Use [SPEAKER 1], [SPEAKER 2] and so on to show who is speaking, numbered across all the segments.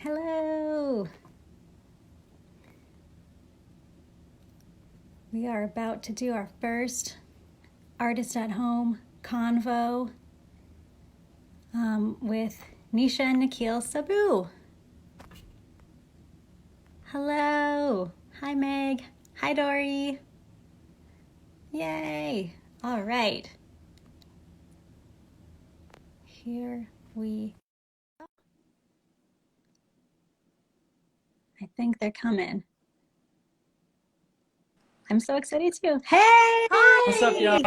[SPEAKER 1] Hello. We are about to do our first artist at home convo with Nisha and Nikhil Saboo. Hello. Hi, Meg. Hi, Dory. Yay. All right. Here we go. I think they're coming. I'm so excited too. Hey!
[SPEAKER 2] Hi!
[SPEAKER 3] What's up, y'all?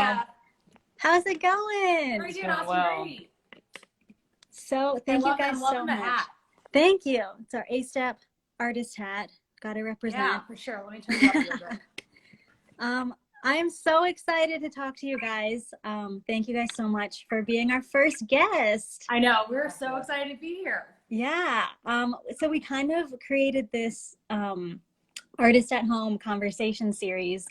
[SPEAKER 1] How's it going?
[SPEAKER 2] Very good,
[SPEAKER 3] going
[SPEAKER 2] awesome,
[SPEAKER 3] well.
[SPEAKER 2] great.
[SPEAKER 1] So thank you guys
[SPEAKER 2] I'm loving
[SPEAKER 1] so
[SPEAKER 2] the
[SPEAKER 1] much.
[SPEAKER 2] hat.
[SPEAKER 1] Thank you. It's our ASTEP artist hat. Gotta
[SPEAKER 2] Yeah,
[SPEAKER 1] represent.
[SPEAKER 2] for sure. Let me turn it up a little bit.
[SPEAKER 1] I am so excited to talk to you guys. Thank you guys so much for being our first guest.
[SPEAKER 2] I know, we're so excited to be here.
[SPEAKER 1] Yeah. So we kind of created this artist at home conversation series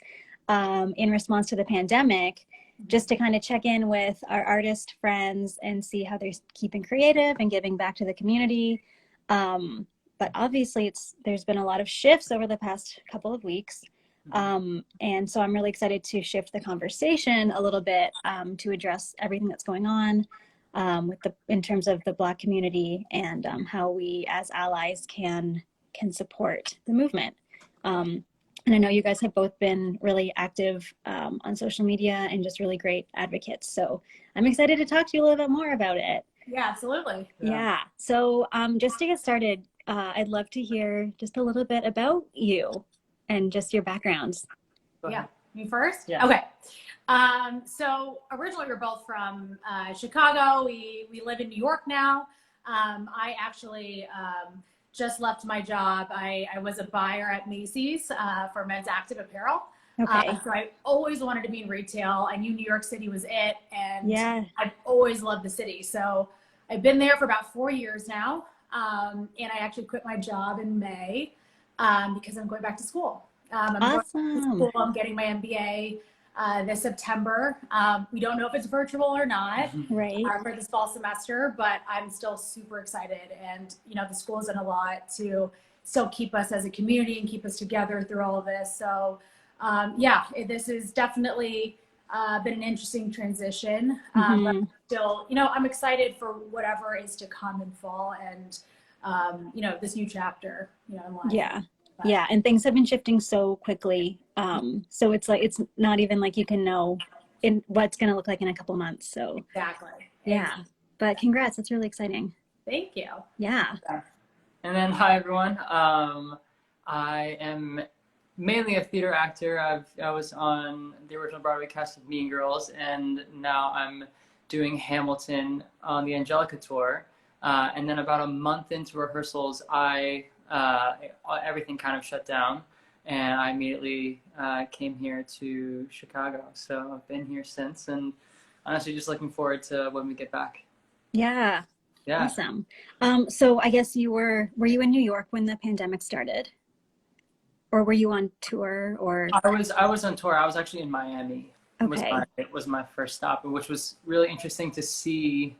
[SPEAKER 1] in response to the pandemic, just to kind of check in with our artist friends and see how they're keeping creative and giving back to the community. But obviously there's been a lot of shifts over the past couple of weeks. And so I'm really excited to shift the conversation a little bit to address everything that's going on in terms of the Black community and how we as allies can support the movement. And I know you guys have both been really active on social media and just really great advocates. So I'm excited to talk to you a little bit more about it.
[SPEAKER 2] Yeah, absolutely.
[SPEAKER 1] Yeah. So just to get started, I'd love to hear just a little bit about you and just your backgrounds.
[SPEAKER 2] Yeah, me first?
[SPEAKER 3] Yeah.
[SPEAKER 2] Okay. So originally we're both from Chicago. We live in New York now. I actually just left my job. I was a buyer at Macy's for men's active apparel.
[SPEAKER 1] Okay.
[SPEAKER 2] So I always wanted to be in retail. I knew New York City was it, and
[SPEAKER 1] Yeah.
[SPEAKER 2] I've always loved the city. So I've been there for about 4 years now, and I actually quit my job in May because I'm going back to school. I'm going back to
[SPEAKER 1] Awesome.
[SPEAKER 2] school. I'm getting my MBA this September. We don't know if it's virtual or not
[SPEAKER 1] Right.
[SPEAKER 2] for this fall semester, but I'm still super excited. And, you know, the school's done a lot to still keep us as a community and keep us together through all of this. So, this has definitely been an interesting transition. But still, you know, I'm excited for whatever is to come in fall and, you know, this new chapter, you know, in life.
[SPEAKER 1] Yeah. Yeah. And things have been shifting so quickly. So it's like, it's not even like you can know in what's going to look like in a couple months. So
[SPEAKER 2] Exactly.
[SPEAKER 1] yeah, but congrats. That's really exciting.
[SPEAKER 2] Thank you.
[SPEAKER 1] Yeah.
[SPEAKER 3] And then, hi everyone. I am mainly a theater actor. I was on the original Broadway cast of Mean Girls, and now I'm doing Hamilton on the Angelica tour. And then about a month into rehearsals, everything kind of shut down, and I immediately came here to Chicago. So I've been here since, and honestly, just looking forward to when we get back.
[SPEAKER 1] Yeah.
[SPEAKER 3] Yeah.
[SPEAKER 1] Awesome. So I guess were you in New York when the pandemic started? Or were you on tour or?
[SPEAKER 3] I was on tour. I was actually in Miami.
[SPEAKER 1] Okay.
[SPEAKER 3] It was my first stop, which was really interesting to see,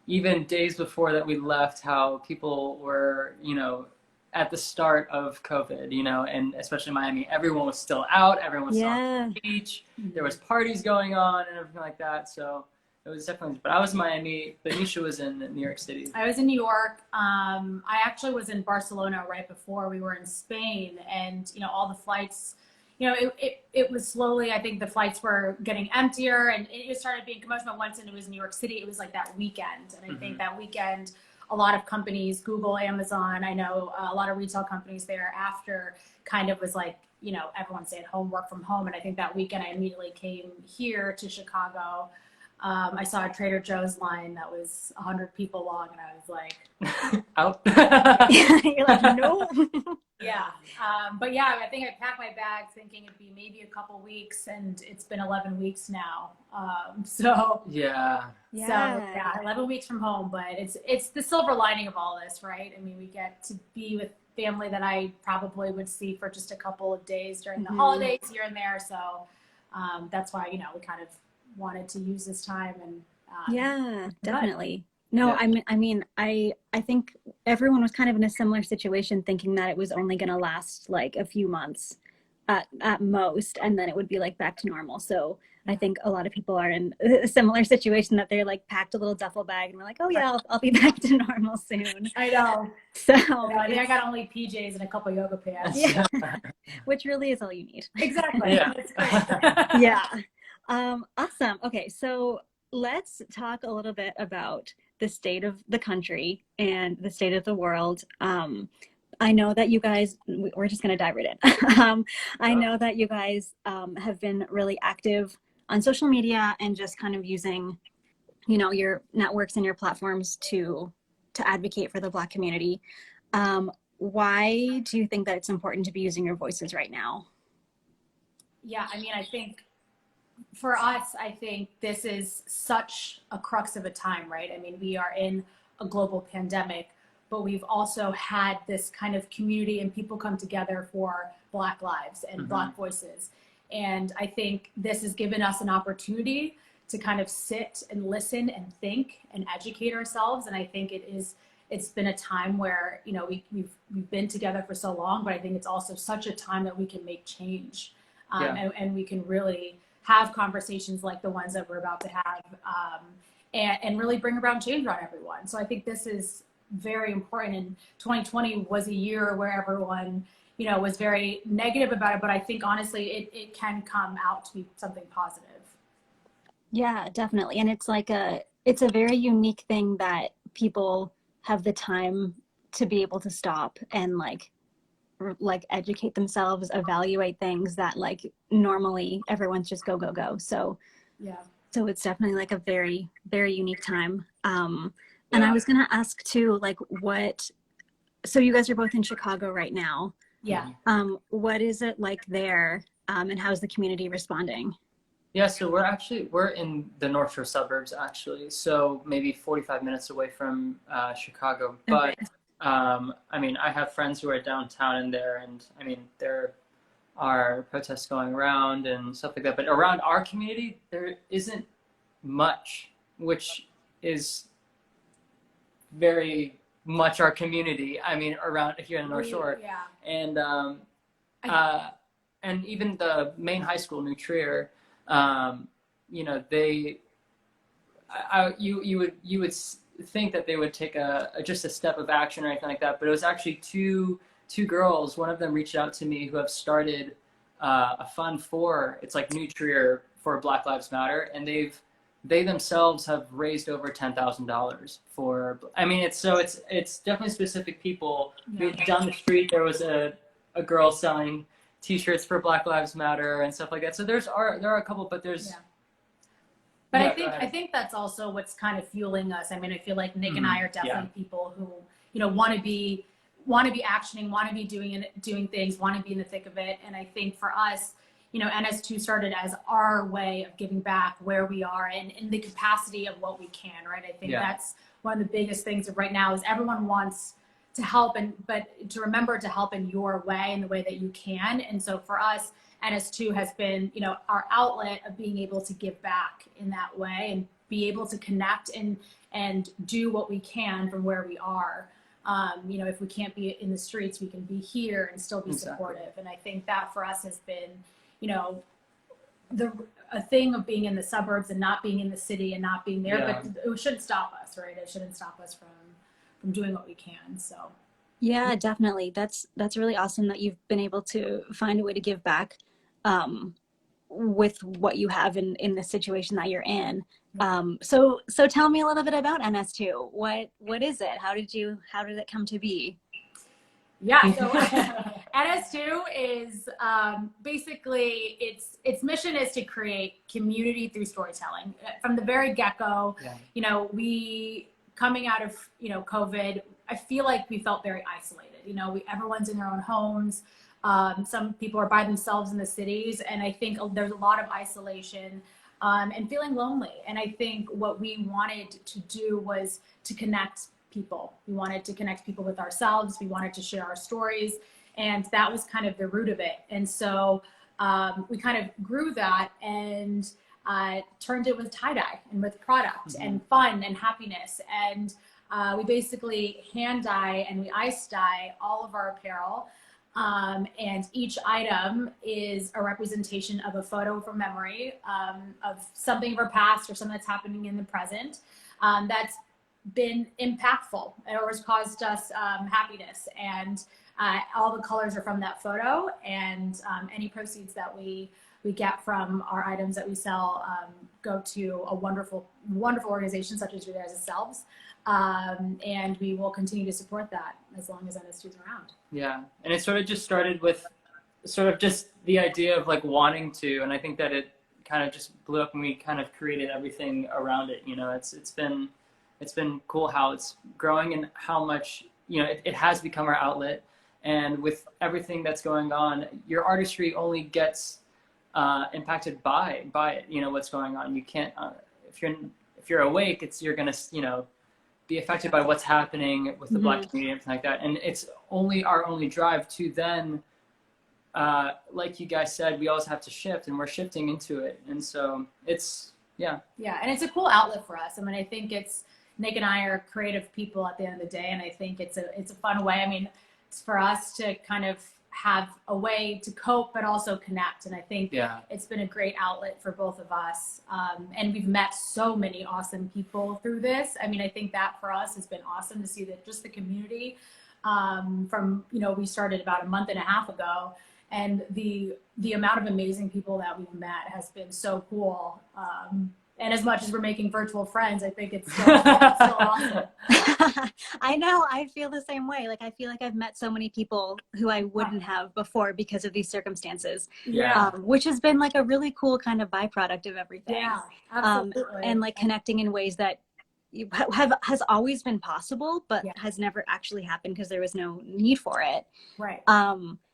[SPEAKER 3] even days before that we left, how people were, you know, at the start of COVID, you know, and especially Miami, everyone was still out, everyone was still on the beach, there was parties going on and everything like that. So it was definitely, but I was in Miami, but Nisha was in New York City.
[SPEAKER 2] I was in New York. I actually was in Barcelona right before we were in Spain, and you know, all the flights, you know, it was slowly, I think the flights were getting emptier and it started being commotion. But once it was New York City, it was like that weekend. And I think that weekend, a lot of companies, Google, Amazon, I know a lot of retail companies there after kind of was like, you know, everyone stay at home, work from home. And I think that weekend I immediately came here to Chicago. I saw a Trader Joe's line that was 100 people long, and I was like,
[SPEAKER 3] out.
[SPEAKER 1] You're like, no.
[SPEAKER 2] Yeah. But yeah, I think I packed my bags thinking it'd be maybe a couple weeks, and it's been 11 weeks now.
[SPEAKER 3] Yeah.
[SPEAKER 2] So 11 weeks from home, but it's the silver lining of all this, right? I mean, we get to be with family that I probably would see for just a couple of days during the holidays here and there. So that's why, you know, we kind of wanted to use this time and
[SPEAKER 1] yeah, definitely. No,
[SPEAKER 3] Yeah.
[SPEAKER 1] I think everyone was kind of in a similar situation, thinking that it was only going to last like a few months at most, and then it would be like back to normal. So I think a lot of people are in a similar situation, that they're like packed a little duffel bag and we're like, oh yeah, I'll be back to normal soon.
[SPEAKER 2] I know.
[SPEAKER 1] So
[SPEAKER 2] I think I got only PJs and a couple yoga pants.
[SPEAKER 1] Yeah, which really is all you need.
[SPEAKER 2] Exactly.
[SPEAKER 3] Yeah.
[SPEAKER 2] That's great.
[SPEAKER 1] Yeah. Awesome. Okay, so let's talk a little bit about the state of the country and the state of the world. I know that you guys, we're just going to dive right in. I know that you guys have been really active on social media and just kind of using, your networks and your platforms to advocate for the Black community. Why do you think that it's important to be using your voices right now?
[SPEAKER 2] Yeah, I mean, I think for us, I think this is such a crux of a time, right? I mean, we are in a global pandemic, but we've also had this kind of community and people come together for Black lives and Black voices. And I think this has given us an opportunity to kind of sit and listen and think and educate ourselves. And I think it's been a time where, we've been together for so long, but I think it's also such a time that we can make change. And we can really have conversations like the ones that we're about to have, and really bring around change on everyone. So I think this is very important. And 2020 was a year where everyone, was very negative about it, but I think honestly, it can come out to be something positive.
[SPEAKER 1] Yeah, definitely. And it's it's a very unique thing that people have the time to be able to stop and like educate themselves, evaluate things that like normally everyone's just go, go, go. So
[SPEAKER 2] yeah.
[SPEAKER 1] So it's definitely like a very, very unique time. And I was gonna ask too, so you guys are both in Chicago right now.
[SPEAKER 2] Yeah.
[SPEAKER 1] What is it like there? And how's the community responding?
[SPEAKER 3] Yeah, so we're in the North Shore suburbs actually, so maybe 45 minutes away from Chicago. But
[SPEAKER 1] Okay.
[SPEAKER 3] I have friends who are downtown in there, and I mean there are protests going around and stuff like that. But around our community, there isn't much, which is very much our community. I mean, around here in the North Shore,
[SPEAKER 2] Yeah.
[SPEAKER 3] And even the main high school, New Trier. You would think that they would take just a step of action or anything like that, but it was actually two girls. One of them reached out to me who have started a fund it's like New Trier for Black Lives Matter, and they themselves have raised over $10,000 for. I mean, it's definitely specific people.
[SPEAKER 2] Yeah.
[SPEAKER 3] Down the street there was a girl selling T-shirts for Black Lives Matter and stuff like that. So there are a couple, but there's.
[SPEAKER 2] Yeah. But
[SPEAKER 3] Yeah,
[SPEAKER 2] I think that's also what's kind of fueling us. I mean, I feel like Nick and I are definitely people who, want to be actioning, want to be doing things, want to be in the thick of it. And I think for us, NS2 started as our way of giving back where we are and in the capacity of what we can, right? I think that's one of the biggest things of right now is everyone wants to help, but to remember to help in your way, in the way that you can. And so for us, NS2 has been, our outlet of being able to give back in that way and be able to connect and do what we can from where we are. If we can't be in the streets, we can be here and still be supportive. And I think that for us has been, a thing of being in the suburbs and not being in the city and not being there, but it shouldn't stop us, right? It shouldn't stop us from doing what we can. So.
[SPEAKER 1] Yeah, definitely. That's really awesome that you've been able to find a way to give back with what you have in the situation that you're in. So tell me a little bit about NS2. What is it? How did it come to be?
[SPEAKER 2] Yeah, so NS2 is basically its mission is to create community through storytelling. From the very get-go, we coming out of COVID, I feel like we felt very isolated. Everyone's in their own homes. Some people are by themselves in the cities, and I think there's a lot of isolation and feeling lonely. And I think what we wanted to do was to connect people. We wanted to connect people with ourselves. We wanted to share our stories, and that was kind of the root of it. And so we kind of grew that, and turned it with tie-dye and with product and fun and happiness. And we basically hand dye and we ice dye all of our apparel. And each item is a representation of a photo from memory, of something of our past or something that's happening in the present, that's been impactful or has caused us happiness. And all the colors are from that photo, and any proceeds that we get from our items that we sell go to a wonderful organization such as you guys yourselves. And we will continue to support that as long as NST is around.
[SPEAKER 3] Yeah, and it sort of just started with sort of just the idea of like wanting to, and I think that it kind of just blew up and we kind of created everything around it. You know, it's been cool how it's growing and how much, you know, it has become our outlet. And with everything that's going on, your artistry only gets impacted by it. You know what's going on. You can't if you're awake, you're gonna, you know, be affected by what's happening with the Black community and everything like that. And it's our only drive to then, like you guys said, we always have to shift, and we're shifting into it. And so it's, yeah. Yeah,
[SPEAKER 2] and it's a cool outlet for us. I mean, I think Nick and I are creative people at the end of the day, and I think it's a fun way. I mean, it's for us to kind of have a way to cope, but also connect. And I think it's been a great outlet for both of us. And we've met so many awesome people through this. I mean, I think that for us has been awesome to see that just the community from, you know, we started about a month and a half ago, and the amount of amazing people that we've met has been so cool. And as much as we're making virtual friends, I think it's still awesome.
[SPEAKER 1] I know, I feel the same way. Like, I feel like I've met so many people who I wouldn't have before because of these circumstances.
[SPEAKER 2] Yeah.
[SPEAKER 1] Which has been like a really cool kind of byproduct of everything.
[SPEAKER 2] Yeah, absolutely.
[SPEAKER 1] And like connecting in ways that has always been possible, but has never actually happened because there was no need for it.
[SPEAKER 2] Right.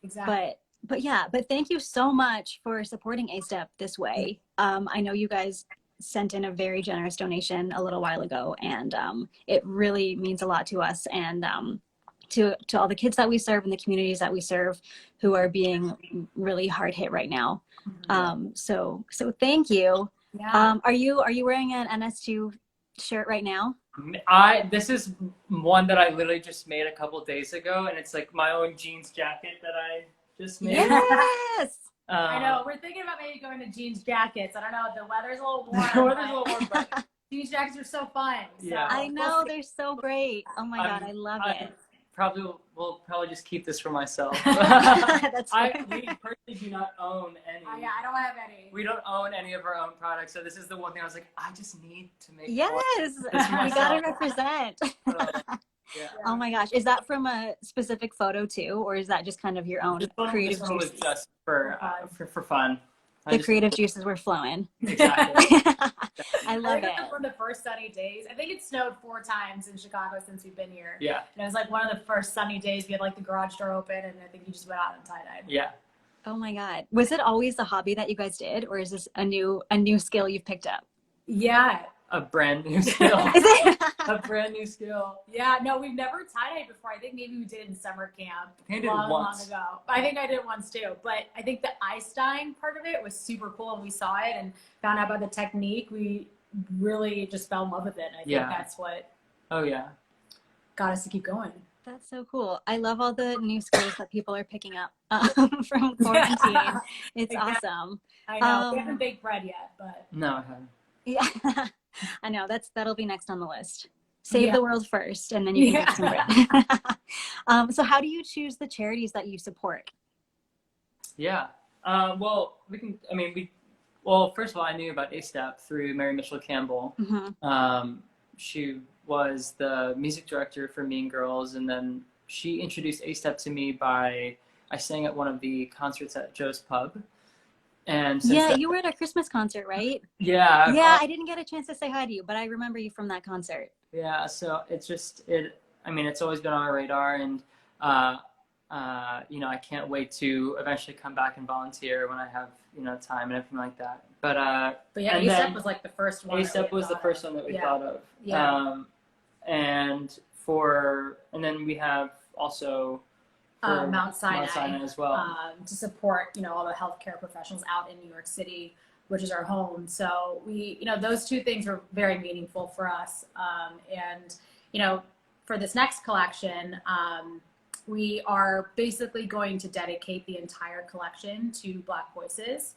[SPEAKER 2] Exactly.
[SPEAKER 1] But thank you so much for supporting ASTEP this way. I know you guys sent in a very generous donation a little while ago, and it really means a lot to us and to all the kids that we serve and the communities that we serve who are being really hard hit right now. So thank you.
[SPEAKER 2] Yeah.
[SPEAKER 1] Are you wearing an NS2 shirt right now?
[SPEAKER 3] This is one that I literally just made a couple days ago, and it's like my own jeans jacket that I just made.
[SPEAKER 1] Yes.
[SPEAKER 2] I know, we're thinking about maybe going to jeans jackets. I don't know, the weather's a little warm.
[SPEAKER 3] The weather's a little warm, but
[SPEAKER 2] jeans jackets are so fun. So
[SPEAKER 3] yeah,
[SPEAKER 1] I know, they're so great. Oh my God, I love it.
[SPEAKER 3] We'll probably just keep this for myself.
[SPEAKER 1] That's right.
[SPEAKER 3] We personally do not own any.
[SPEAKER 2] Yeah, I don't have any.
[SPEAKER 3] We don't own any of our own products, so this is the one thing I was like, I just need to make.
[SPEAKER 1] Yes, we gotta represent.
[SPEAKER 3] Yeah.
[SPEAKER 1] Oh my gosh, is that from a specific photo too, or is that just kind of your own creative
[SPEAKER 3] juices? Was just for fun.
[SPEAKER 1] The creative juices were flowing.
[SPEAKER 3] Exactly.
[SPEAKER 1] I love it.
[SPEAKER 2] One of the first sunny days. I think it snowed 4 times in Chicago since we've been here.
[SPEAKER 3] Yeah.
[SPEAKER 2] And it was like one of the first sunny days. We had like the garage door open, and I think you just went out and tie-dyed.
[SPEAKER 3] Yeah.
[SPEAKER 1] Oh my God. Was it always a hobby that you guys did, or is this a new skill you've picked up?
[SPEAKER 2] Yeah.
[SPEAKER 3] A brand new skill.
[SPEAKER 1] Is it?
[SPEAKER 3] A brand new skill.
[SPEAKER 2] Yeah, no, we've never tie-dyed before. I think maybe we did it in summer camp long ago. I think I did it once too. But I think the ice dyeing part of it was super cool, and we saw it and found out about the technique. We really just fell in love with it. And I think that's what got us to keep going.
[SPEAKER 1] That's so cool. I love all the new skills that people are picking up from quarantine.
[SPEAKER 2] Yeah,
[SPEAKER 1] it's awesome.
[SPEAKER 2] I know. We haven't baked bread yet, but.
[SPEAKER 3] No, I haven't.
[SPEAKER 1] Yeah. I know, that'll be next on the list. Save the world first, and then you can get some bread. So how do you choose the charities that you support?
[SPEAKER 3] Yeah. Well, first of all, I knew about ASTEP through Mary Mitchell Campbell. She was the music director for Mean Girls, and then she introduced ASTEP to me I sang at one of the concerts at Joe's Pub. And
[SPEAKER 1] you were at a Christmas concert, right?
[SPEAKER 3] Yeah.
[SPEAKER 1] I didn't get a chance to say hi to you, but I remember you from that concert.
[SPEAKER 3] Yeah, so it's always been on my radar, and I can't wait to eventually come back and volunteer when I have time and everything like that. But
[SPEAKER 2] yeah, ASTEP was like the first one.
[SPEAKER 3] ASTEP was the first one that we thought of.
[SPEAKER 2] Yeah.
[SPEAKER 3] And then we have also
[SPEAKER 2] Mount Sinai
[SPEAKER 3] as well,
[SPEAKER 2] to support all the healthcare professionals out in New York City which is our home. So we, those two things were very meaningful for us. And, for this next collection, we are basically going to dedicate the entire collection to Black voices.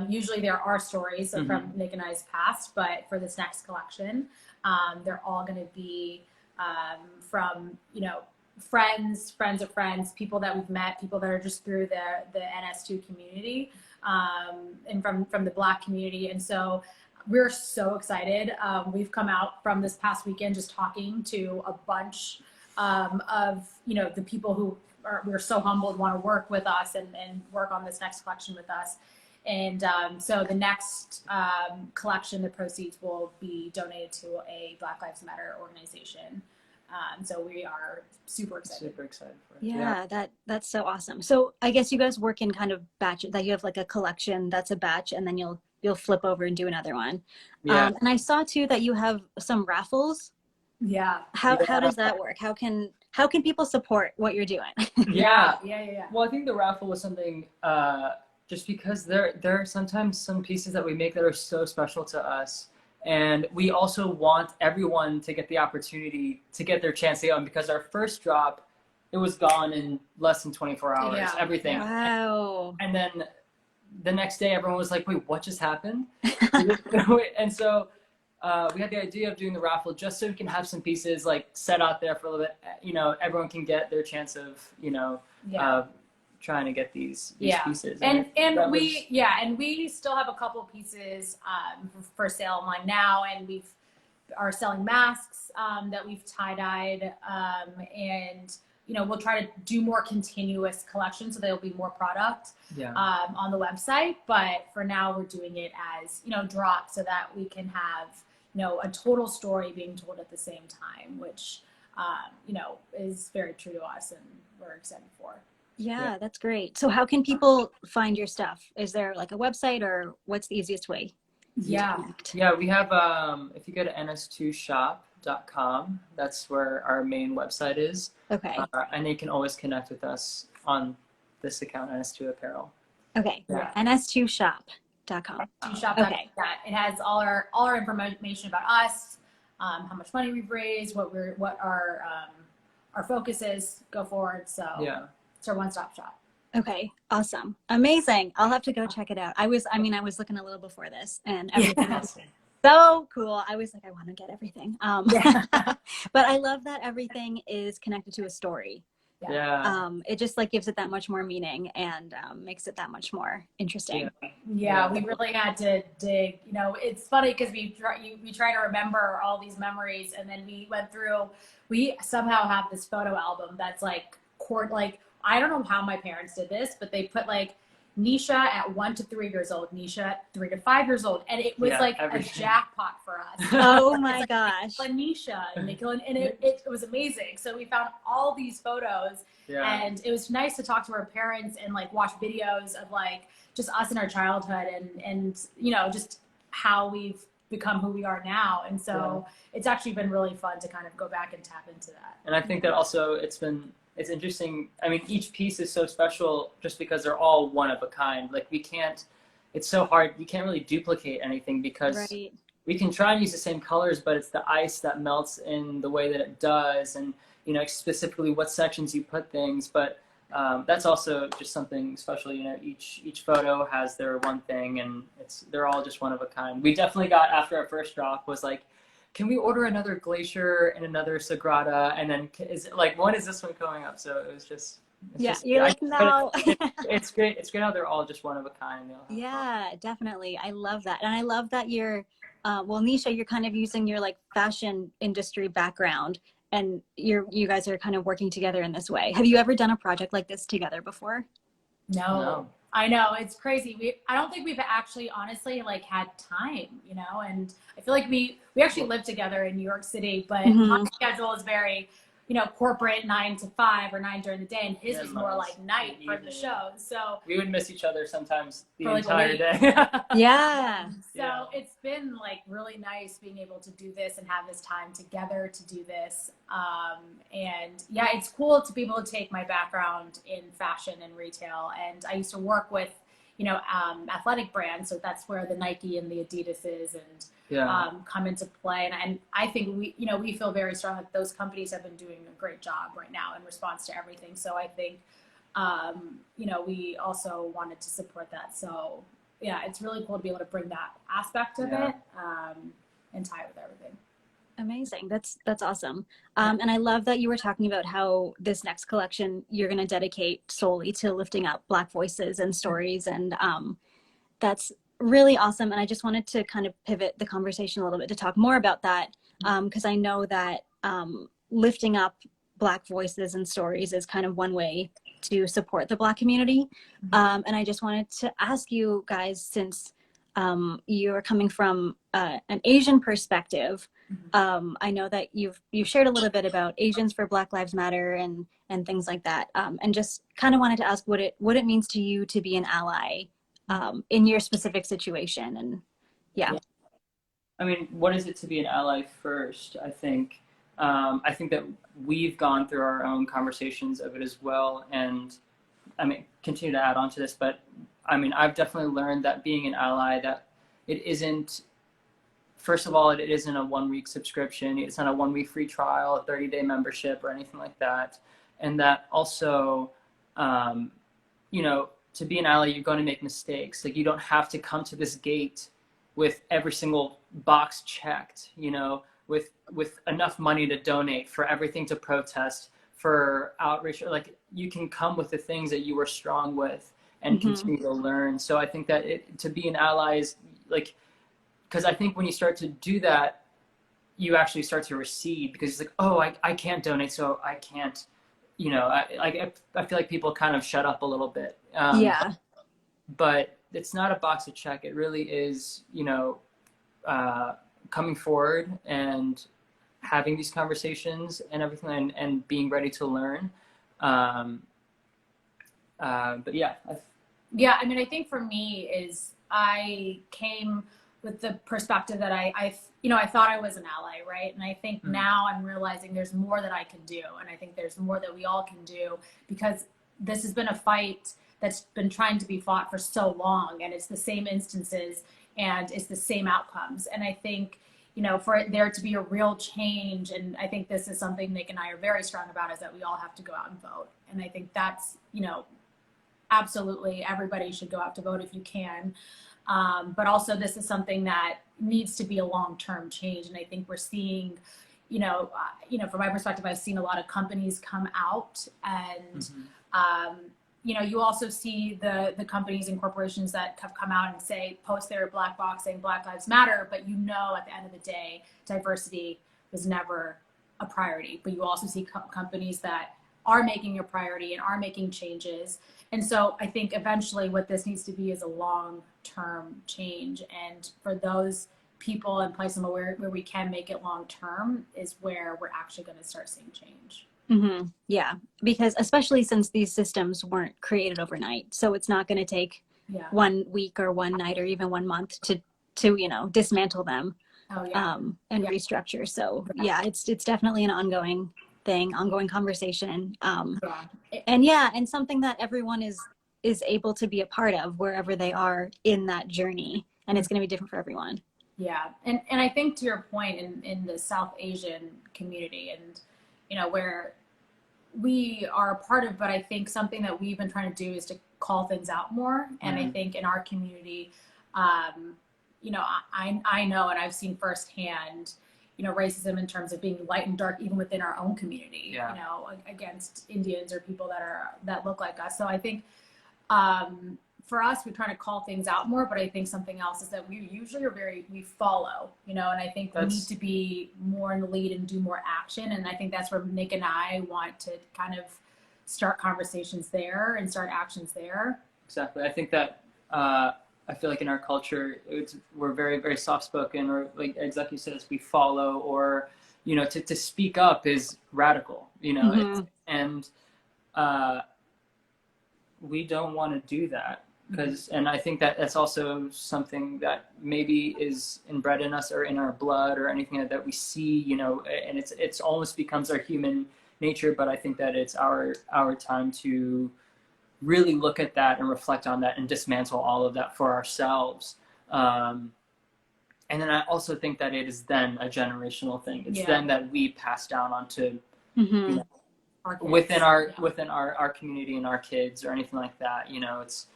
[SPEAKER 2] Usually there are stories from Nick and I's past, but for this next collection, they're all going to be from, friends of friends, people that we've met, people that are just through the NS2 community, and from the Black community. And so we're so excited. We've come out from this past weekend just talking to a bunch of, the people who we're so humbled want to work with us and work on this next collection with us. And so the next collection, the proceeds will be donated to a Black Lives Matter organization. So we are super excited.
[SPEAKER 3] Super excited for it.
[SPEAKER 1] Yeah, that's so awesome. So I guess you guys work in kind of batches, that you have like a collection that's a batch, and then you'll flip over and do another one.
[SPEAKER 3] Yeah.
[SPEAKER 1] And I saw too that you have some raffles.
[SPEAKER 2] Yeah.
[SPEAKER 1] How does that work? How can people support what you're doing?
[SPEAKER 3] Yeah.
[SPEAKER 2] Yeah.
[SPEAKER 3] Well, I think the raffle was something just because there are sometimes some pieces that we make that are so special to us. And we also want everyone to get the opportunity to get their chance to go. And because our first drop, it was gone in less than 24 hours, everything.
[SPEAKER 1] Wow.
[SPEAKER 3] And then the next day, everyone was like, wait, what just happened? And so we had the idea of doing the raffle just so we can have some pieces like set out there for a little bit. Everyone can get their chance of, trying to get these pieces.
[SPEAKER 2] And we still have a couple pieces for sale online now, and we are selling masks that we've tie-dyed, and we'll try to do more continuous collections, so there'll be more product on the website. But for now, we're doing it as drop, so that we can have a total story being told at the same time, which is very true to us, and we're excited for.
[SPEAKER 1] Yeah, that's great. So how can people find your stuff? Is there like a website, or what's the easiest way?
[SPEAKER 3] Yeah, we have, if you go to ns2shop.com, that's where our main website is.
[SPEAKER 1] Okay.
[SPEAKER 3] And you can always connect with us on this account, NS2 Apparel.
[SPEAKER 1] Okay, ns2shop.com.
[SPEAKER 2] Okay. It has all our information about us, how much money we've raised, what our focus is go forward. So yeah. It's our one-stop shop.
[SPEAKER 1] Okay, awesome, amazing. I'll have to go check it out. I was looking a little before this, and everything is so cool. I was like, I want to get everything. But I love that everything is connected to a story.
[SPEAKER 3] Yeah.
[SPEAKER 1] It just like gives it that much more meaning, and makes it that much more interesting.
[SPEAKER 2] Yeah, we really had to dig. It's funny because we try to remember all these memories, and then we went through. We somehow have this photo album that's like I don't know how my parents did this, but they put like Nisha at 1 to 3 years old, Nisha at 3 to 5 years old, and it was a jackpot for us.
[SPEAKER 1] Oh my gosh!
[SPEAKER 2] Like Nisha and Nikhil, and it was amazing. So we found all these photos, and it was nice to talk to our parents and like watch videos of like just us in our childhood, and just how we've become who we are now. And so it's actually been really fun to kind of go back and tap into that.
[SPEAKER 3] And I think that also it's interesting. I mean, each piece is so special just because they're all one of a kind. Like it's so hard. You can't really duplicate anything because we can try and use the same colors, but it's the ice that melts in the way that it does. And, specifically what sections you put things, but that's also just something special. Each photo has their one thing, and they're all just one of a kind. We definitely got, after our first drop, was like, can we order another glacier and another Sagrada? And then when is this one coming up? So it was just,
[SPEAKER 1] you're like, no.
[SPEAKER 3] It's great. It's great how they're all just one of a kind.
[SPEAKER 1] Yeah, definitely. I love that. And I love that you're, Nisha, you're kind of using your like fashion industry background, and you guys are kind of working together in this way. Have you ever done a project like this together before?
[SPEAKER 2] No. I know, it's crazy. I don't think we've actually honestly like had time, and I feel like we actually live together in New York City, but my schedule is very, corporate 9 to 5 or 9 during the day, and his was more like night for the show. So
[SPEAKER 3] we would miss each other sometimes the entire day.
[SPEAKER 2] So it's been like really nice being able to do this and have this time together to do this. And it's cool to be able to take my background in fashion and retail. And I used to work with, athletic brands. So that's where the Nike and the Adidases and
[SPEAKER 3] Yeah.
[SPEAKER 2] come into play. And I think we feel very strong that those companies have been doing a great job right now in response to everything. So I think, we also wanted to support that. So yeah, it's really cool to be able to bring that aspect of it and tie it with everything.
[SPEAKER 1] Amazing. That's awesome. And I love that you were talking about how this next collection you're going to dedicate solely to lifting up Black voices and stories. And that's really awesome. And I just wanted to kind of pivot the conversation a little bit to talk more about that, because I know that lifting up Black voices and stories is kind of one way to support the Black community. And I just wanted to ask you guys, since you are coming from an Asian perspective, I know that you've shared a little bit about Asians for Black Lives Matter and things like that, and just kind of wanted to ask what it means to you to be an ally in your specific situation. And yeah.
[SPEAKER 3] I mean, what is it to be an ally first? I think that we've gone through our own conversations of it as well, and I mean, continue to add on to this, but I mean, I've definitely learned that being an ally, that it isn't, first of all, it isn't a 1 week subscription. It's not a 1 week free trial, a 30-day membership or anything like that. And that also, to be an ally, you're going to make mistakes. Like, you don't have to come to this gate with every single box checked, with enough money to donate, for everything to protest, for outreach. Like, you can come with the things that you were strong with and continue to learn. So I think that to be an ally is like, because I think when you start to do that, you actually start to recede, because it's like, oh, I can't donate, so I can't, I feel like people kind of shut up a little bit.
[SPEAKER 1] Yeah.
[SPEAKER 3] But it's not a box to check. It really is, coming forward and having these conversations and everything, and being ready to learn. But yeah.
[SPEAKER 2] Yeah, I mean, I think for me is I came with the perspective that I thought I was an ally, right? And I think now I'm realizing there's more that I can do. And I think there's more that we all can do, because this has been a fight that's been trying to be fought for so long, and it's the same instances and it's the same outcomes. And I think, for there to be a real change, and I think this is something Nick and I are very strong about, is that we all have to go out and vote. And I think that's, absolutely everybody should go out to vote if you can. But also, this is something that needs to be a long-term change. And I think we're seeing, from my perspective, I've seen a lot of companies come out, and, you also see the companies and corporations that have come out and post their black box saying Black Lives Matter, but at the end of the day, diversity was never a priority. But you also see companies that are making a priority and are making changes. And so I think eventually what this needs to be is a long-term change. And for those people and places where we can make it long-term is where we're actually going to start seeing change.
[SPEAKER 1] Yeah, because especially since these systems weren't created overnight. So it's not going to take 1 week or one night or even 1 month to dismantle them and restructure. So yeah, it's definitely an ongoing thing, ongoing conversation. And something that everyone is able to be a part of wherever they are in that journey. And it's going to be different for everyone.
[SPEAKER 2] Yeah. And I think, to your point, in the South Asian community, and, where we are a part of, but I think something that we've been trying to do is to call things out more. And I think in our community, I know, and I've seen firsthand, racism in terms of being light and dark, even within our own community, against Indians or people that look like us. So I think, for us, we're trying to call things out more, but I think something else is that we usually we follow, and I think we need to be more in the lead and do more action. And I think that's where Nick and I want to kind of start conversations there and start actions there.
[SPEAKER 3] Exactly. I think that, I feel like in our culture, we're very, very soft-spoken, or like exactly you said, we follow, or, to speak up is radical, and we don't want to do that. And I think that that's also something that maybe is inbred in us or in our blood or anything that we see, and it's almost becomes our human nature. But I think that it's our time to really look at that and reflect on that and dismantle all of that for ourselves. And then I also think that it is then a generational thing. It's then that we pass down onto, you know, within our community and our kids or anything like that. You know, it's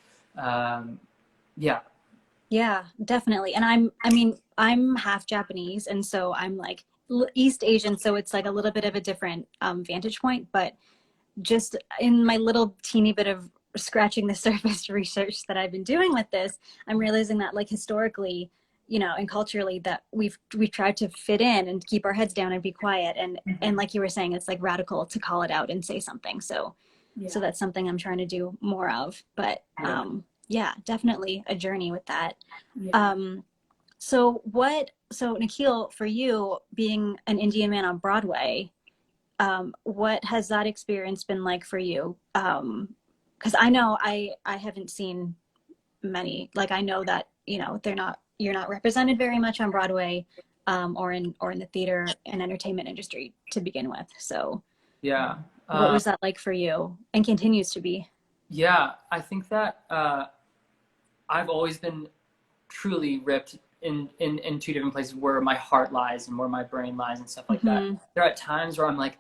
[SPEAKER 1] Yeah, definitely. And I'm half Japanese, and so I'm like East Asian, so it's like a little bit of a different vantage point. But just in my little teeny bit of scratching the surface research that I've been doing with this, I'm realizing that like historically, you know, and culturally, that we've tried to fit in and keep our heads down and be quiet. And like you were saying, it's like radical to call it out and say something. So that's something I'm trying to do more of. But yeah, definitely a journey with that. So Nikhil, for you being an Indian man on Broadway, what has that experience been like for you? Because I know I haven't seen many. Like I know that, you know, you're not represented very much on Broadway, or in the theater and entertainment industry to begin with. So what was that like for you, and continues to be?
[SPEAKER 3] Yeah, I think that I've always been truly ripped in two different places where my heart lies and where my brain lies and stuff like that. There are times where I'm like,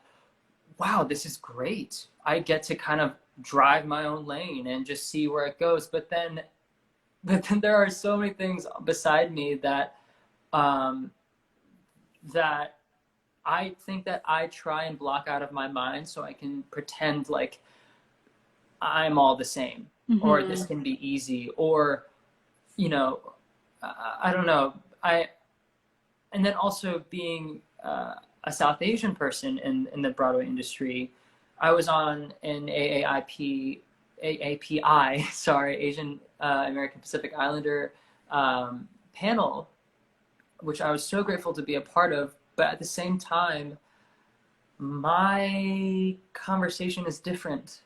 [SPEAKER 3] wow, this is great. I get to kind of drive my own lane and just see where it goes. But then there are so many things beside me that that I think that I try and block out of my mind so I can pretend like I'm all the same, or this can be easy, or, you know, I don't know. And then also being a South Asian person in the Broadway industry, I was on an AAPI, sorry, Asian American Pacific Islander panel, which I was so grateful to be a part of. But at the same time, my conversation is different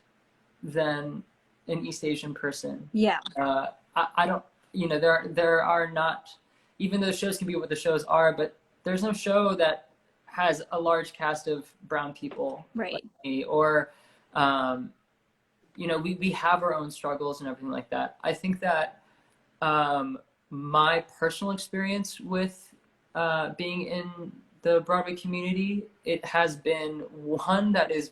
[SPEAKER 3] than an East Asian person.
[SPEAKER 1] Yeah.
[SPEAKER 3] I don't, you know, there are not, even though shows can be what the shows are, but there's no show that has a large cast of brown people,
[SPEAKER 1] right,
[SPEAKER 3] like me, or you know, we have our own struggles and everything like that. I think that my personal experience with being in the Broadway community, it has been one that is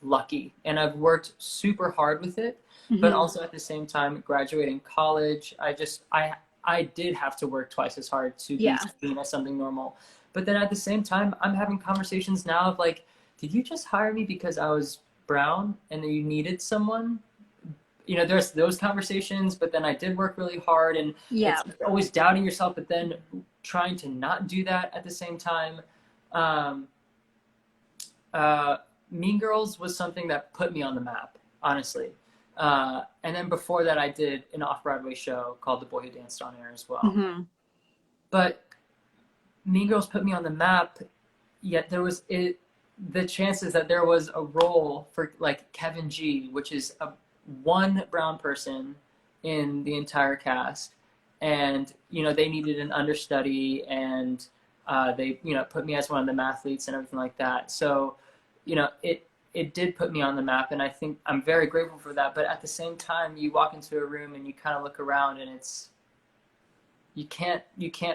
[SPEAKER 3] lucky, and I've worked super hard with it. But also at the same time, graduating college, I did have to work twice as hard to be seen as something normal. But then at the same time, I'm having conversations now of like, did you just hire me because I was brown and you needed someone? You know, there's those conversations, but then I did work really hard, and it's always doubting yourself, but then trying to not do that at the same time. Mean Girls was something that put me on the map, honestly. And then before that, I did an off-Broadway show called The Boy Who Danced on Air as well. But Mean Girls put me on the map, yet there was the chances that there was a role for like Kevin G, which is one brown person in the entire cast. And, you know, they needed an understudy, and they, you know, put me as one of the mathletes and everything like that. So, you know, it did put me on the map, and I think I'm very grateful for that. But at the same time, you walk into a room and you kind of look around, and it's, you can't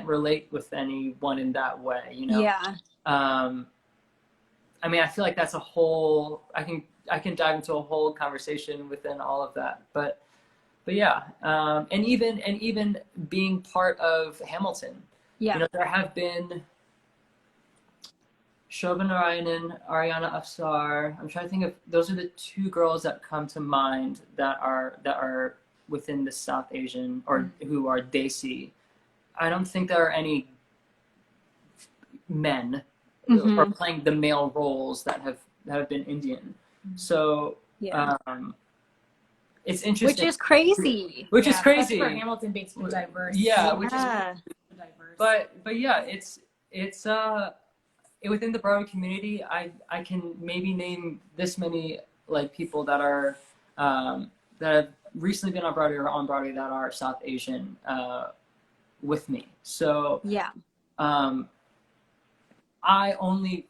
[SPEAKER 3] relate with anyone in that way, you know? I mean, I feel like that's a whole, I can dive into a whole conversation within all of that, but yeah. And even being part of Hamilton, you know, there have been Shobha Narayanan, Ariana Afsar. I'm trying to think of, those are the two girls that come to mind that are within the South Asian, or who are Desi. I don't think there are any men who are playing the male roles that have been Indian. So it's interesting.
[SPEAKER 1] Which is crazy.
[SPEAKER 3] Which is crazy.
[SPEAKER 2] For Hamilton being so diverse.
[SPEAKER 3] Which is diverse. But yeah, it's within the Broadway community, I can maybe name this many like people that are that have recently been on Broadway or on Broadway that are South Asian with me. So I only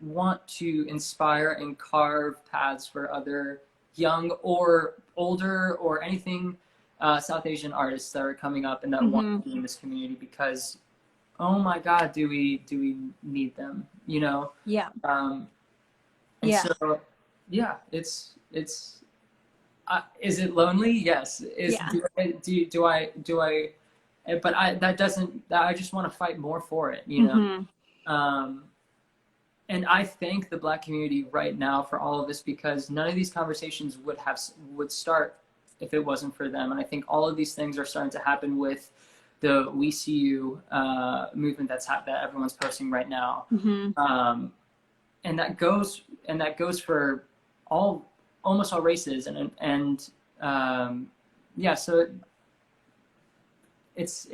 [SPEAKER 3] want to inspire and carve paths for other young or older or anything South Asian artists that are coming up and that want to be in this community, because oh my God, do we need them, you know?
[SPEAKER 1] Yeah.
[SPEAKER 3] And
[SPEAKER 1] Yeah.
[SPEAKER 3] so yeah, it's is it lonely? Yes.
[SPEAKER 1] Yeah.
[SPEAKER 3] Do I but that doesn't, I just want to fight more for it, you know? And I thank the Black community right now for all of this, because none of these conversations would start if it wasn't for them. And I think all of these things are starting to happen with the We See You movement that everyone's posting right now. And that goes for almost all races, and yeah, so it's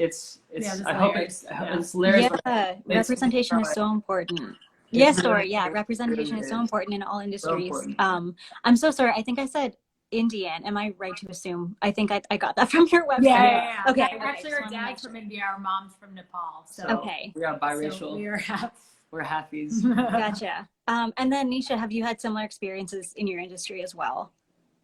[SPEAKER 3] I hope it's layers.
[SPEAKER 1] Yeah, representation is so important. Yes, Sora. Yeah, representation is so important in all industries.
[SPEAKER 3] So
[SPEAKER 1] I'm so sorry. I think I said Indian. Am I right to assume? I think I got that from your website.
[SPEAKER 2] Yeah.
[SPEAKER 1] Okay.
[SPEAKER 2] Actually, our dad's from India, our mom's from Nepal. So
[SPEAKER 1] okay.
[SPEAKER 3] We are biracial.
[SPEAKER 2] So
[SPEAKER 3] we're halfies.
[SPEAKER 1] Gotcha. And then Nisha, have you had similar experiences in your industry as well?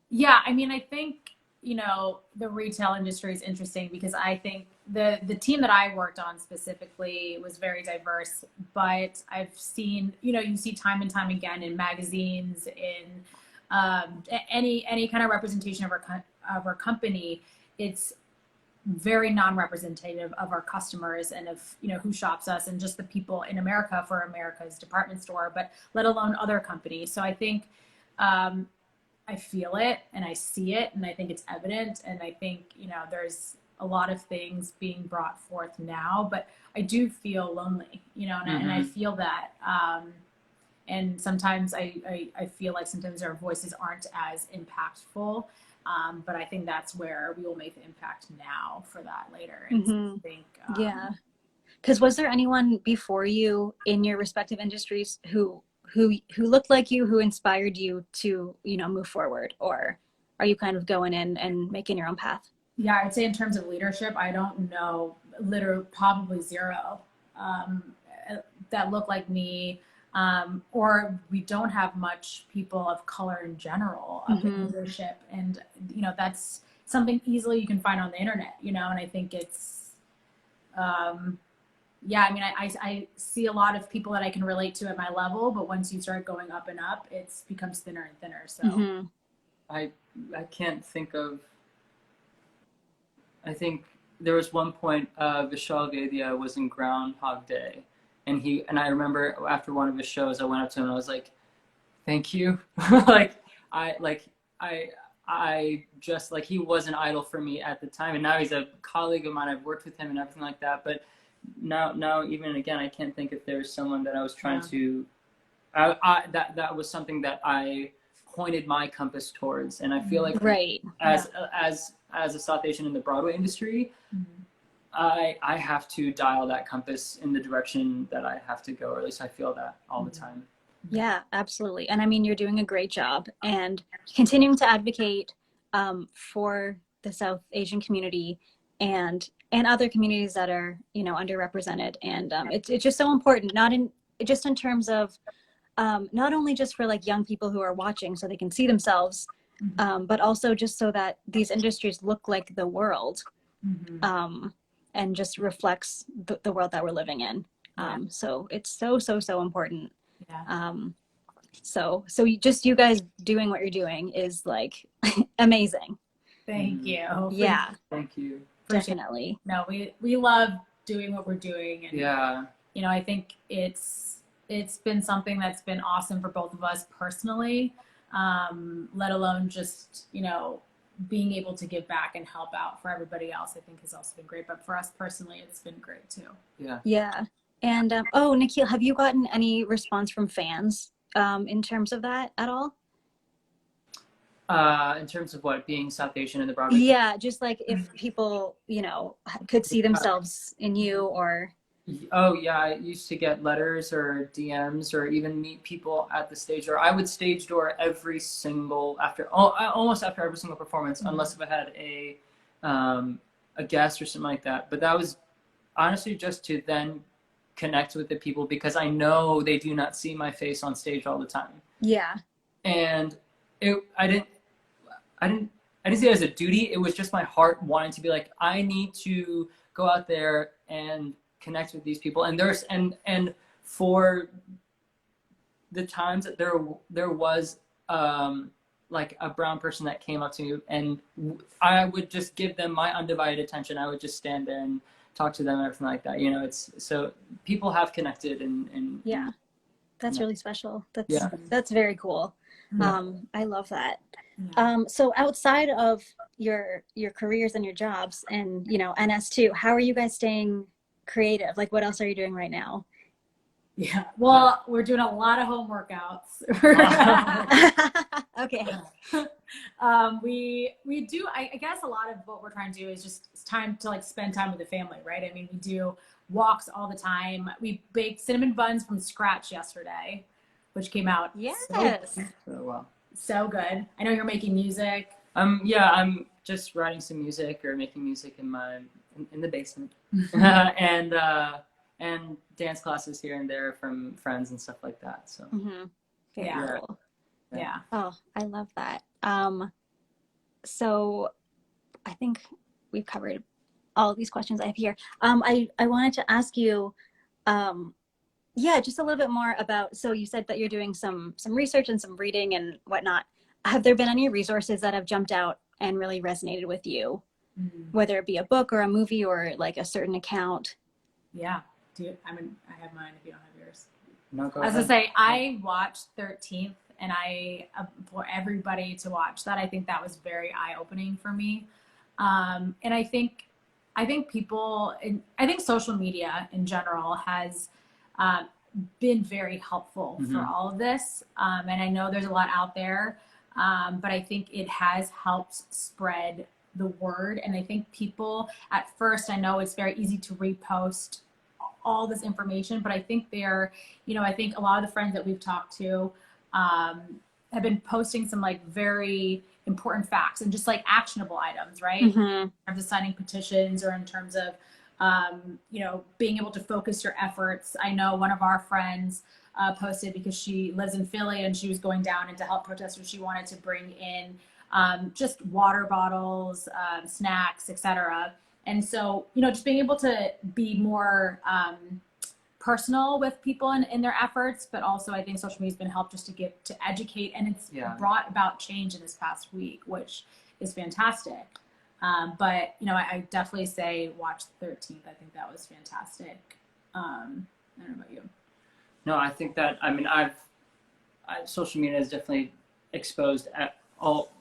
[SPEAKER 2] Yeah, I mean, I think, you know, the retail industry is interesting because I think the team that I worked on specifically was very diverse, but I've seen, you know, you see time and time again in magazines, in any kind of representation of our company, it's very non-representative of our customers and of, you know, who shops us and just the people in America for America's department store, but let alone other companies. So I think I feel it and I see it, and I think it's evident. And I think, you know, there's a lot of things being brought forth now, but I do feel lonely, you know, and I feel that. And sometimes I feel like sometimes our voices aren't as impactful. But I think that's where we will make the impact now for that later. And so I think,
[SPEAKER 1] yeah. Because was there anyone before you in your respective industries who looked like you, who inspired you to, you know, move forward? Or are you kind of going in and making your own path?
[SPEAKER 2] Yeah, I'd say in terms of leadership, I don't know, literally probably zero that look like me. Or we don't have much people of color in general up in leadership. And, you know, that's something easily you can find on the internet, you know, and I think it's, yeah, I mean, I see a lot of people that I can relate to at my level, but once you start going up and up, it becomes thinner and thinner. So
[SPEAKER 3] I can't think of, I think there was one point Vishal Vedya was in Groundhog Day, and I remember after one of his shows, I went up to him and I was like, thank you. I just, like, he was an idol for me at the time, and now he's a colleague of mine. I've worked with him and everything like that, but now even again, I can't think if there's someone that I was trying to, that was something that I pointed my compass towards. And I feel like as a South Asian in the Broadway industry, I have to dial that compass in the direction that I have to go, or at least I feel that all the time.
[SPEAKER 1] Yeah, absolutely. And I mean, you're doing a great job and continuing to advocate for the South Asian community and other communities that are, you know, underrepresented. And it's just so important, just in terms of not only just for like young people who are watching so they can see themselves, but also just so that these industries look like the world and just reflects the world that we're living in. So it's so important. So you guys doing what you're doing is like amazing.
[SPEAKER 2] Thank you.
[SPEAKER 1] Yeah.
[SPEAKER 3] Thank you.
[SPEAKER 1] Definitely.
[SPEAKER 2] No, we love doing what we're doing. And, you know, I think it's been something that's been awesome for both of us personally, let alone just, you know, being able to give back and help out for everybody else, I think has also been great. But for us personally, it's been great too.
[SPEAKER 1] Yeah. And, oh, Nikhil, have you gotten any response from fans in terms of that at all?
[SPEAKER 3] In terms of what, being South Asian in the Broadway?
[SPEAKER 1] Yeah, just like if people, you know, could see themselves in you or...
[SPEAKER 3] Oh yeah, I used to get letters or DMs or even meet people at the stage door. I would stage door almost after every single performance, unless if I had a guest or something like that. But that was honestly just to then connect with the people, because I know they do not see my face on stage all the time.
[SPEAKER 1] Yeah.
[SPEAKER 3] And I didn't see it as a duty. It was just my heart wanting to be like, I need to go out there and connect with these people. And for the times that there was like a brown person that came up to me, and I would just give them my undivided attention. I would just stand there and talk to them and everything like that. You know, it's so people have connected and
[SPEAKER 1] Yeah, that's really special.
[SPEAKER 3] Yeah.
[SPEAKER 1] That's very cool.
[SPEAKER 3] Yeah.
[SPEAKER 1] I love that.
[SPEAKER 2] Yeah.
[SPEAKER 1] So outside of your careers and your jobs and, you know, NS2, how are you guys staying creative? Like, what else are you doing right now?
[SPEAKER 2] Yeah. Well, we're doing a lot of home workouts.
[SPEAKER 1] Okay.
[SPEAKER 2] We do, I guess a lot of what we're trying to do is just it's time to like spend time with the family, right? I mean, we do walks all the time. We baked cinnamon buns from scratch yesterday, which came out
[SPEAKER 1] Yes.
[SPEAKER 2] so good. I know you're making music.
[SPEAKER 3] Yeah, I'm just writing some music or making music in the basement. and dance classes here and there from friends and stuff like that. So
[SPEAKER 1] Very
[SPEAKER 2] Yeah.
[SPEAKER 1] cool.
[SPEAKER 2] Yeah.
[SPEAKER 1] Oh, I love that. So I think we've covered all of these questions I have here. I wanted to ask you, yeah, just a little bit more about, so you said that you're doing some research and some reading and whatnot. Have there been any resources that have jumped out and really resonated with you, whether it be a book or a movie or like a certain account?
[SPEAKER 2] Yeah. I have mine if you don't have yours.
[SPEAKER 3] No, go
[SPEAKER 2] I was
[SPEAKER 3] ahead.
[SPEAKER 2] gonna say, I watched 13th and for everybody to watch that, I think that was very eye-opening for me. And I think people, I think social media in general has been very helpful for all of this. And I know there's a lot out there, but I think it has helped spread the word. And I think people at first, I know it's very easy to repost all this information, but I think I think a lot of the friends that we've talked to have been posting some like very important facts and just like actionable items, right? In terms of signing petitions or in terms of, being able to focus your efforts. I know one of our friends posted because she lives in Philly and she was going down and to help protesters, she wanted to bring in just water bottles, snacks, etc. And so, just being able to be more personal with people in their efforts, but also I think social media has been helped just to educate, and it's brought about change in this past week, which is fantastic. But I definitely say watch the 13th. I think that was fantastic. I don't know about you.
[SPEAKER 3] No, I think that social media has definitely exposed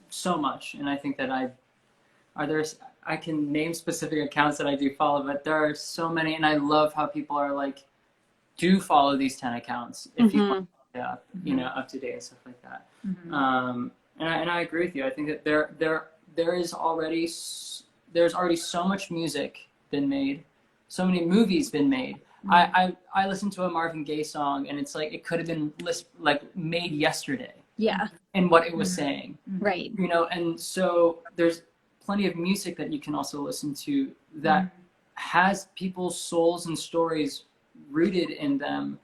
[SPEAKER 3] so much, and I think that I can name specific accounts that I do follow, but there are so many, and I love how people are like, do follow these 10 accounts if you want up to date and stuff like that. And I agree with you. I think that there's already so much music been made, so many movies been made. I listened to a Marvin Gaye song and it's like it could have been made yesterday.
[SPEAKER 1] Yeah.
[SPEAKER 3] And what it was saying.
[SPEAKER 1] Right.
[SPEAKER 3] And so there's plenty of music that you can also listen to that has people's souls and stories rooted in them.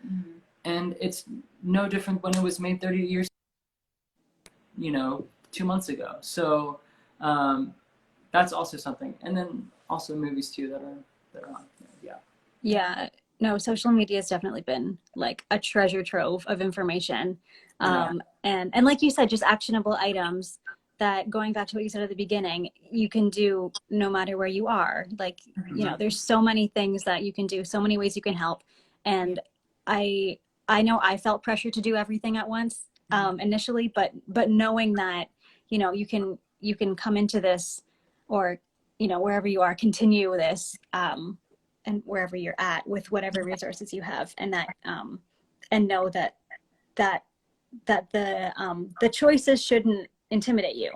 [SPEAKER 3] And it's no different when it was made 30 years 2 months ago. So that's also something. And then also movies too that are on.
[SPEAKER 1] Yeah. No, social media has definitely been like a treasure trove of information. And like you said, just actionable items that, going back to what you said at the beginning, you can do no matter where you are. Like, there's so many things that you can do, so many ways you can help. And I know I felt pressure to do everything at once initially, but knowing that, you can come into this, or, wherever you are, continue this, and wherever you're at with whatever resources you have, and that, and know that the choices shouldn't intimidate you,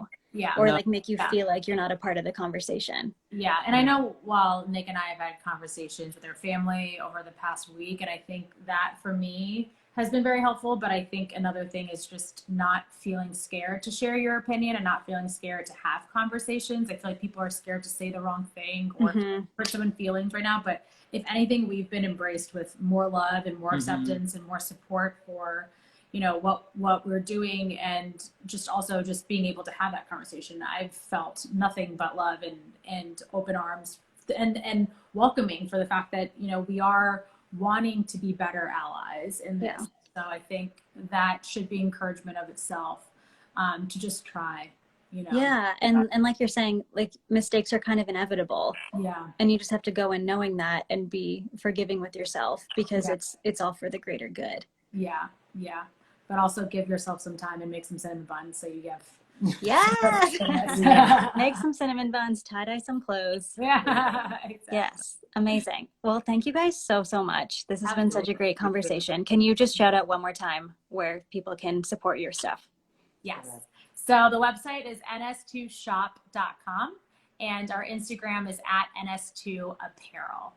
[SPEAKER 1] or like make you feel like you're not a part of the conversation.
[SPEAKER 2] Yeah. And I know while Nick and I have had conversations with our family over the past week, and I think that for me has been very helpful, but I think another thing is just not feeling scared to share your opinion and not feeling scared to have conversations. I feel like people are scared to say the wrong thing or hurt someone's feelings right now. But if anything, we've been embraced with more love and more acceptance and more support for, you know, what we're doing, and just also just being able to have that conversation. I've felt nothing but love and open arms and welcoming for the fact that, you know, we are wanting to be better allies in this.
[SPEAKER 1] Yeah.
[SPEAKER 2] So I think that should be encouragement of itself, to just try, you know.
[SPEAKER 1] Yeah, and like you're saying, like mistakes are kind of inevitable.
[SPEAKER 2] Yeah.
[SPEAKER 1] And you just have to go in knowing that and be forgiving with yourself, because
[SPEAKER 2] Yeah.
[SPEAKER 1] it's all for the greater good.
[SPEAKER 2] Yeah. Yeah. But also give yourself some time and make some cinnamon buns so you give.
[SPEAKER 1] Yes.
[SPEAKER 2] Yeah.
[SPEAKER 1] Make some cinnamon buns, tie-dye some clothes.
[SPEAKER 2] Yeah. Exactly.
[SPEAKER 1] Yes. Amazing. Well, thank you guys so much. This has been such a
[SPEAKER 2] Absolutely.
[SPEAKER 1] great conversation. Can you just shout out one more time where people can support your stuff?
[SPEAKER 2] Yes. So the website is ns2shop.com, and our Instagram is at ns2apparel.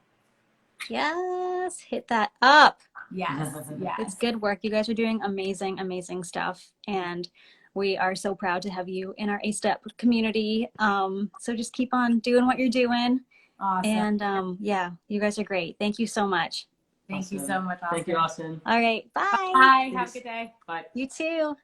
[SPEAKER 1] Yes. Hit that up.
[SPEAKER 2] Yes. Yes.
[SPEAKER 1] It's good work. You guys are doing amazing, amazing stuff. And we are so proud to have you in our ASTEP community. So just keep on doing what you're doing.
[SPEAKER 2] Awesome.
[SPEAKER 1] And yeah, you guys are great. Thank you so much.
[SPEAKER 2] Thank you so much, Austin.
[SPEAKER 3] Thank you, Austin.
[SPEAKER 1] All right. Bye.
[SPEAKER 2] Bye. Have a good day.
[SPEAKER 3] Bye.
[SPEAKER 1] You too.